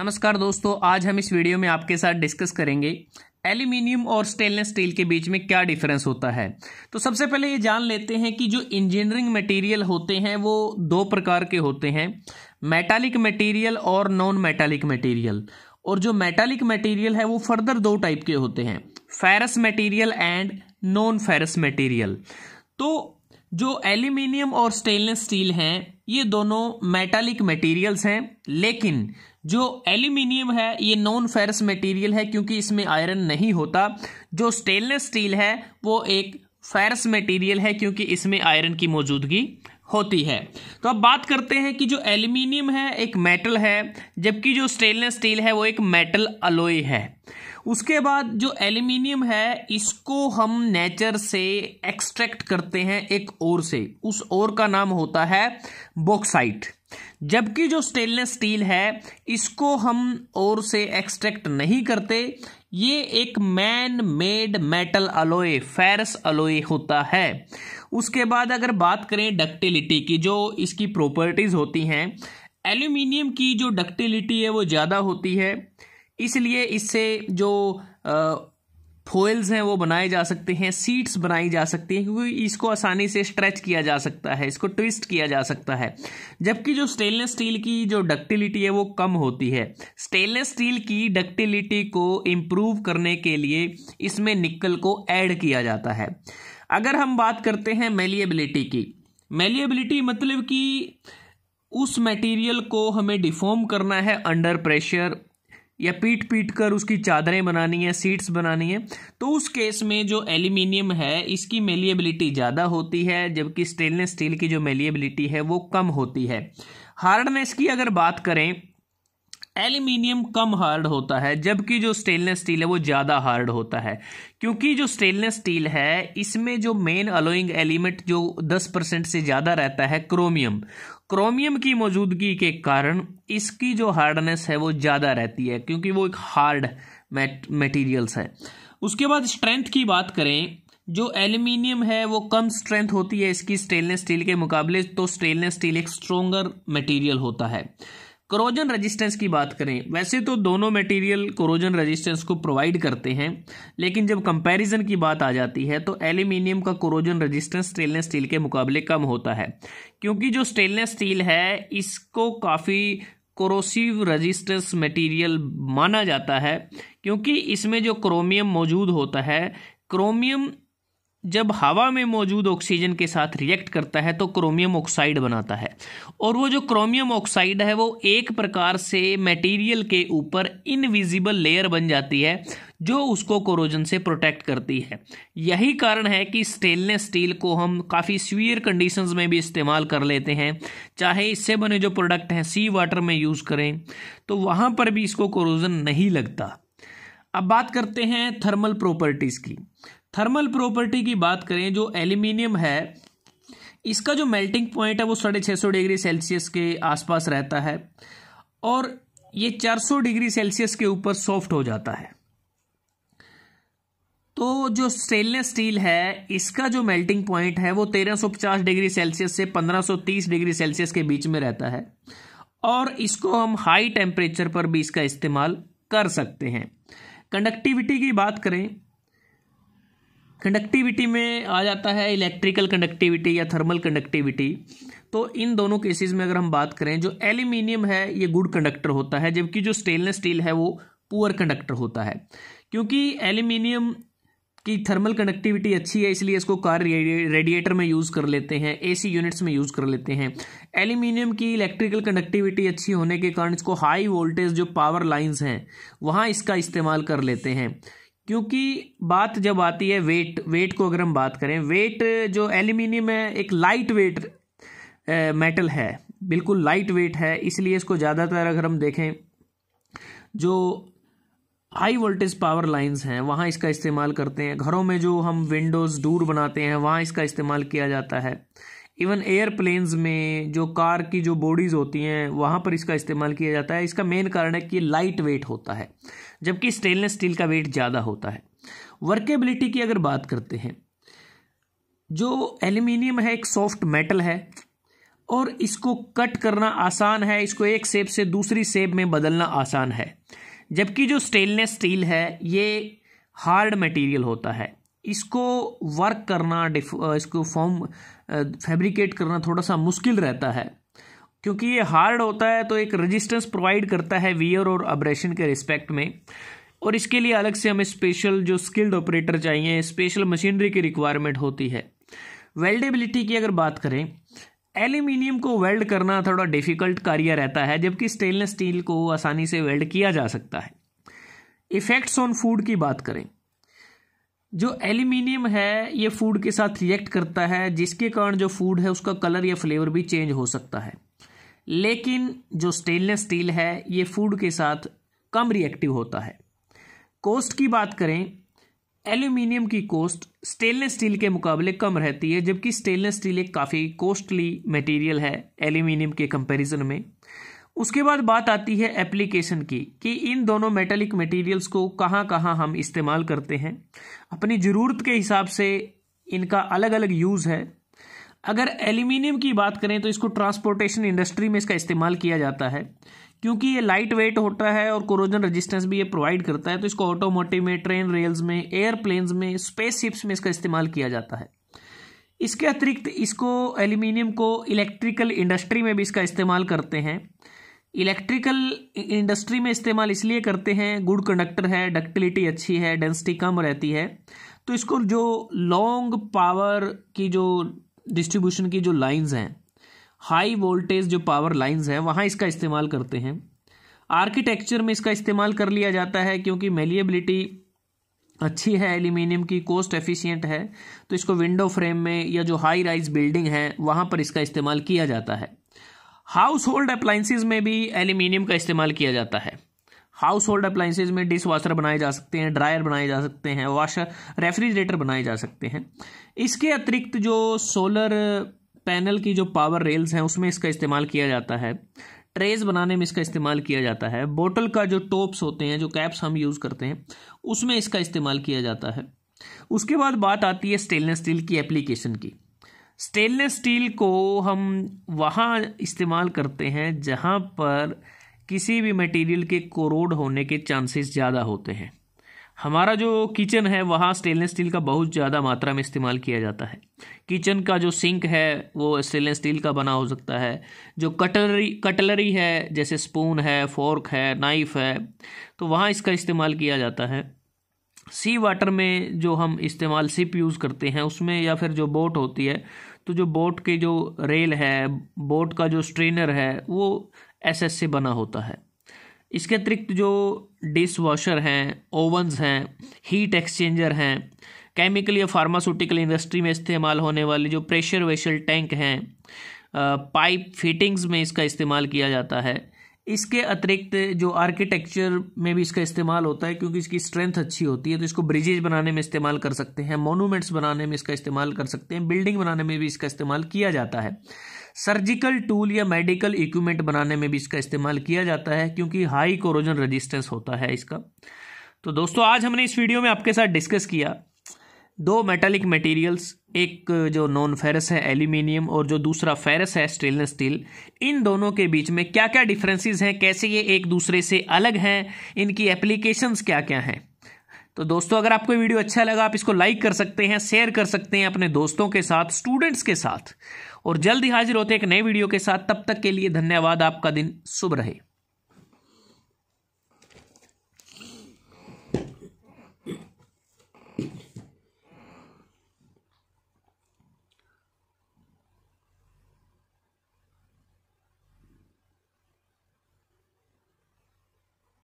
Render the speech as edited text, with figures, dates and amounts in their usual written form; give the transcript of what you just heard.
नमस्कार दोस्तों, आज हम इस वीडियो में आपके साथ डिस्कस करेंगे एल्यूमिनियम और स्टेनलेस स्टील के बीच में क्या डिफरेंस होता है। तो सबसे पहले ये जान लेते हैं कि जो इंजीनियरिंग मटेरियल होते हैं वो दो प्रकार के होते हैं, मेटालिक मटेरियल और नॉन मेटालिक मटेरियल। और जो मेटालिक मटेरियल है वो फर्दर दो टाइप के होते हैं, ferrous material and non ferrous material. तो जो एल्यूमिनियम और स्टेनलेस स्टील हैं ये दोनों मेटालिक मटेरियल्स हैं, लेकिन जो एल्यूमिनियम है ये नॉन फेरस मटेरियल है क्योंकि इसमें आयरन नहीं होता। जो स्टेनलेस स्टील है वो एक फेरस मटेरियल है क्योंकि इसमें आयरन की मौजूदगी होती है। तो अब बात करते हैं कि जो एल्यूमिनियम है एक मेटल है, जबकि जो स्टेनलेस स्टील है वो एक मेटल अलॉय है। उसके बाद जो एल्यूमिनियम है इसको हम नेचर से एक्सट्रैक्ट करते हैं एक ओर से, उस ओर का नाम होता है बॉक्साइट। जबकि जो स्टेनलेस स्टील है इसको हम ओर से एक्सट्रैक्ट नहीं करते, ये एक man made metal alloy, ferrous alloy होता है। उसके बाद अगर बात करें डक्टिलिटी की, जो इसकी प्रॉपर्टीज होती हैं, एल्यूमिनियम की जो डक्टिलिटी है वो ज़्यादा होती है, इसलिए इससे जो फॉइल्स हैं वो बनाए जा सकते हैं, सीट्स बनाई जा सकती हैं क्योंकि इसको आसानी से स्ट्रेच किया जा सकता है, इसको ट्विस्ट किया जा सकता है। जबकि जो स्टेनलेस स्टील की जो डक्टिलिटी है वो कम होती है। स्टेनलेस स्टील की डक्टिलिटी को इम्प्रूव करने के लिए इसमें निकल को ऐड किया जाता है। अगर हम बात करते हैं मेलिएबिलिटी की, मेलिएबिलिटी मतलब कि उस मटेरियल को हमें डिफॉर्म करना है अंडर प्रेशर या पीट कर उसकी चादरें बनानी है, सीट्स बनानी है, तो उस केस में जो एल्यूमिनियम है इसकी मेलिएबिलिटी ज़्यादा होती है, जबकि स्टेनलेस स्टील की जो मेलिएबिलिटी है वो कम होती है। हार्डनेस की अगर बात करें, एल्यूमिनियम कम हार्ड होता है जबकि जो स्टेनलेस स्टील है वो ज़्यादा हार्ड होता है, क्योंकि जो स्टेनलेस स्टील है इसमें जो मेन अलॉइंग एलिमेंट जो 10% से ज़्यादा रहता है क्रोमियम की मौजूदगी के कारण इसकी जो हार्डनेस है वो ज़्यादा रहती है क्योंकि वो एक हार्ड मटेरियल्स है। उसके बाद स्ट्रेंथ की बात करें, जो एल्यूमिनियम है वो कम स्ट्रेंथ होती है इसकी स्टेनलेस स्टील के मुकाबले, तो स्टेनलेस स्टील एक स्ट्रोंगर मटेरियल होता है। कोरोजन रेजिस्टेंस की बात करें, वैसे तो दोनों मटेरियल कोरोजन रेजिस्टेंस को प्रोवाइड करते हैं, लेकिन जब कंपैरिजन की बात आ जाती है तो एल्यूमिनियम का कोरोजन रेजिस्टेंस स्टेनलेस स्टील के मुकाबले कम होता है, क्योंकि जो स्टेनलेस स्टील है इसको काफ़ी कोरोसिव रेजिस्टेंस मटेरियल माना जाता है, क्योंकि इसमें जो क्रोमियम मौजूद होता है, क्रोमियम जब हवा में मौजूद ऑक्सीजन के साथ रिएक्ट करता है तो क्रोमियम ऑक्साइड बनाता है, और वो जो क्रोमियम ऑक्साइड है वो एक प्रकार से मटेरियल के ऊपर इनविजिबल लेयर बन जाती है जो उसको कोरोजन से प्रोटेक्ट करती है। यही कारण है कि स्टेनलेस स्टील को हम काफ़ी सीवियर कंडीशंस में भी इस्तेमाल कर लेते हैं, चाहे इससे बने जो प्रोडक्ट हैं सी वाटर में यूज़ करें तो वहाँ पर भी इसको कोरोजन नहीं लगता। अब बात करते हैं थर्मल प्रॉपर्टीज़ की। थर्मल प्रॉपर्टी की बात करें, जो एल्यूमिनियम है इसका जो मेल्टिंग पॉइंट है वो 650 डिग्री सेल्सियस के आसपास रहता है और ये 400 डिग्री सेल्सियस के ऊपर सॉफ्ट हो जाता है। तो जो स्टेनलेस स्टील है इसका जो मेल्टिंग पॉइंट है वो 1350 डिग्री सेल्सियस से 1530 डिग्री सेल्सियस के बीच में रहता है, और इसको हम हाई टेम्परेचर पर भी इसका इस्तेमाल कर सकते हैं। कंडक्टिविटी की बात करें, कंडक्टिविटी में आ जाता है इलेक्ट्रिकल कंडक्टिविटी या थर्मल कंडक्टिविटी। तो इन दोनों केसेस में अगर हम बात करें, जो एल्यूमिनियम है ये गुड कंडक्टर होता है, जबकि जो स्टेनलेस स्टील है वो पुअर कंडक्टर होता है। क्योंकि एल्यूमिनियम की थर्मल कंडक्टिविटी अच्छी है इसलिए इसको कार रेडिएटर में यूज़ कर लेते हैं, एसी यूनिट्स में यूज़ कर लेते हैं। एल्यूमिनियम की इलेक्ट्रिकल कंडक्टिविटी अच्छी होने के कारण इसको हाई वोल्टेज जो पावर लाइंस हैं वहाँ इसका इस्तेमाल कर लेते हैं। क्योंकि बात जब आती है वेट को अगर हम बात करें, वेट जो एल्यूमिनियम है एक लाइट वेट मेटल है, बिल्कुल लाइट वेट है, इसलिए इसको ज़्यादातर अगर हम देखें जो हाई वोल्टेज पावर लाइंस हैं वहाँ इसका इस्तेमाल करते हैं। घरों में जो हम विंडोज़ डोर बनाते हैं वहाँ इसका इस्तेमाल किया जाता है। इवन एयरप्लेन्स में जो कार की जो बॉडीज़ होती हैं वहाँ पर इसका इस्तेमाल किया जाता है। इसका मेन कारण है कि लाइट वेट होता है, जबकि स्टेनलेस स्टील का वेट ज़्यादा होता है। वर्केबिलिटी की अगर बात करते हैं, जो एल्यूमिनियम है एक सॉफ्ट मेटल है और इसको कट करना आसान है, इसको एक शेप से दूसरी शेप में बदलना आसान है। जबकि जो स्टेनलेस स्टील है ये हार्ड मटेरियल होता है, इसको वर्क करना, इसको फैब्रिकेट करना थोड़ा सा मुश्किल रहता है, क्योंकि ये हार्ड होता है तो एक रेजिस्टेंस प्रोवाइड करता है वियर और अब्रेशन के रिस्पेक्ट में, और इसके लिए अलग से हमें स्पेशल जो स्किल्ड ऑपरेटर चाहिए, स्पेशल मशीनरी की रिक्वायरमेंट होती है। वेल्डेबिलिटी की अगर बात करें, एल्यूमिनियम को वेल्ड करना थोड़ा डिफिकल्ट कार्य रहता है, जबकि स्टेनलेस स्टील को आसानी से वेल्ड किया जा सकता है। इफेक्ट्स ऑन फूड की बात करें, जो एल्यूमिनियम है ये फूड के साथ रिएक्ट करता है, जिसके कारण जो फूड है उसका कलर या फ्लेवर भी चेंज हो सकता है। लेकिन जो स्टेनलेस स्टील है ये फूड के साथ कम रिएक्टिव होता है। कॉस्ट की बात करें, एल्यूमिनियम की कॉस्ट स्टेनलेस स्टील के मुकाबले कम रहती है, जबकि स्टेनलेस स्टील एक काफ़ी कॉस्टली मटेरियल है एल्यूमिनियम के कंपैरिजन में। उसके बाद बात आती है एप्लीकेशन की, कि इन दोनों मेटालिक मटेरियल्स को कहाँ कहाँ हम इस्तेमाल करते हैं। अपनी ज़रूरत के हिसाब से इनका अलग अलग यूज़ है। अगर एल्यूमिनियम की बात करें तो इसको ट्रांसपोर्टेशन इंडस्ट्री में इसका इस्तेमाल किया जाता है, क्योंकि ये लाइट वेट होता है और कोरोजन रेजिस्टेंस भी ये प्रोवाइड करता है, तो इसको ऑटोमोटिव में, ट्रेन रेल्स में, एयरप्लेन्स में, स्पेसशिप्स में इसका इस्तेमाल किया जाता है। इसके अतिरिक्त इसको एल्यूमिनियम को इलेक्ट्रिकल इंडस्ट्री में भी इसका इस्तेमाल करते हैं। इलेक्ट्रिकल इंडस्ट्री में इस्तेमाल इसलिए करते हैं, गुड कंडक्टर है, डक्टिलिटी अच्छी है, डेंसिटी कम रहती है, तो इसको जो लॉन्ग पावर की जो डिस्ट्रीब्यूशन की जो लाइंस हैं, हाई वोल्टेज जो पावर लाइंस हैं, वहाँ इसका इस्तेमाल करते हैं। आर्किटेक्चर में इसका इस्तेमाल कर लिया जाता है, क्योंकि मेलिएबिलिटी अच्छी है एल्यूमिनियम की, कॉस्ट एफिशिएंट है, तो इसको विंडो फ्रेम में या जो हाई राइज बिल्डिंग है वहाँ पर इसका इस्तेमाल किया जाता है। हाउस होल्ड अप्लाइंसेज में भी एल्यूमिनियम का इस्तेमाल किया जाता है। हाउस होल्ड अप्लाइंसेज में डिश वॉशर बनाए जा सकते हैं, ड्रायर बनाए जा सकते हैं, वॉशर, रेफ्रिजरेटर बनाए जा सकते हैं। इसके अतिरिक्त जो सोलर पैनल की जो पावर रेल्स हैं उसमें इसका इस्तेमाल किया जाता है। ट्रेज बनाने में इसका इस्तेमाल किया जाता है। बोतल का जो टॉप्स होते हैं, जो कैप्स हम यूज़ करते हैं, उसमें इसका इस्तेमाल किया जाता है। उसके बाद बात आती है स्टेनलेस स्टील की एप्लीकेशन की। स्टेनलेस स्टील को हम वहाँ इस्तेमाल करते हैं जहाँ पर किसी भी मटेरियल के कोरोड होने के चांसेस ज़्यादा होते हैं। हमारा जो किचन है वहाँ स्टेनलेस स्टील का बहुत ज़्यादा मात्रा में इस्तेमाल किया जाता है। किचन का जो सिंक है वो स्टेनलेस स्टील का बना हो सकता है। जो कटलरी है, जैसे स्पून है, फोर्क है, नाइफ है, तो वहाँ इसका इस्तेमाल किया जाता है। सी वाटर में जो हम इस्तेमाल शिप यूज़ करते हैं उसमें, या फिर जो बोट होती है, तो जो बोट के जो रेल है, बोट का जो स्ट्रेनर है, वो एसएस से बना होता है। इसके अतिरिक्त जो डिश वॉशर हैं, ओवन्स हैं, हीट एक्सचेंजर हैं, केमिकल या फार्मास्यूटिकल इंडस्ट्री में इस्तेमाल होने वाले जो प्रेशर वेसल टैंक हैं, पाइप फिटिंग्स में इसका इस्तेमाल किया जाता है। इसके अतिरिक्त जो आर्किटेक्चर में भी इसका इस्तेमाल होता है, क्योंकि इसकी स्ट्रेंथ अच्छी होती है, तो इसको ब्रिजेज बनाने में इस्तेमाल कर सकते हैं, मोनूमेंट्स बनाने में इसका इस्तेमाल कर सकते हैं, बिल्डिंग बनाने में भी इसका इस्तेमाल किया जाता है। सर्जिकल टूल या मेडिकल इक्विपमेंट बनाने में भी इसका इस्तेमाल किया जाता है, क्योंकि हाई कोरोजन रेजिस्टेंस होता है इसका। तो दोस्तों, आज हमने इस वीडियो में आपके साथ डिस्कस किया दो मेटालिक मटेरियल्स, एक जो नॉन फेरस है एल्यूमिनियम और जो दूसरा फेरस है स्टेनलेस स्टील। इन दोनों के बीच में क्या क्या डिफरेंसेस हैं, कैसे ये एक दूसरे से अलग हैं, इनकी एप्लीकेशंस क्या क्या हैं। तो दोस्तों, अगर आपको वीडियो अच्छा लगा आप इसको लाइक कर सकते हैं, शेयर कर सकते हैं अपने दोस्तों के साथ, स्टूडेंट्स के साथ, और जल्द ही हाजिर होते हैं एक नए वीडियो के साथ। तब तक के लिए धन्यवाद। आपका दिन शुभ रहे।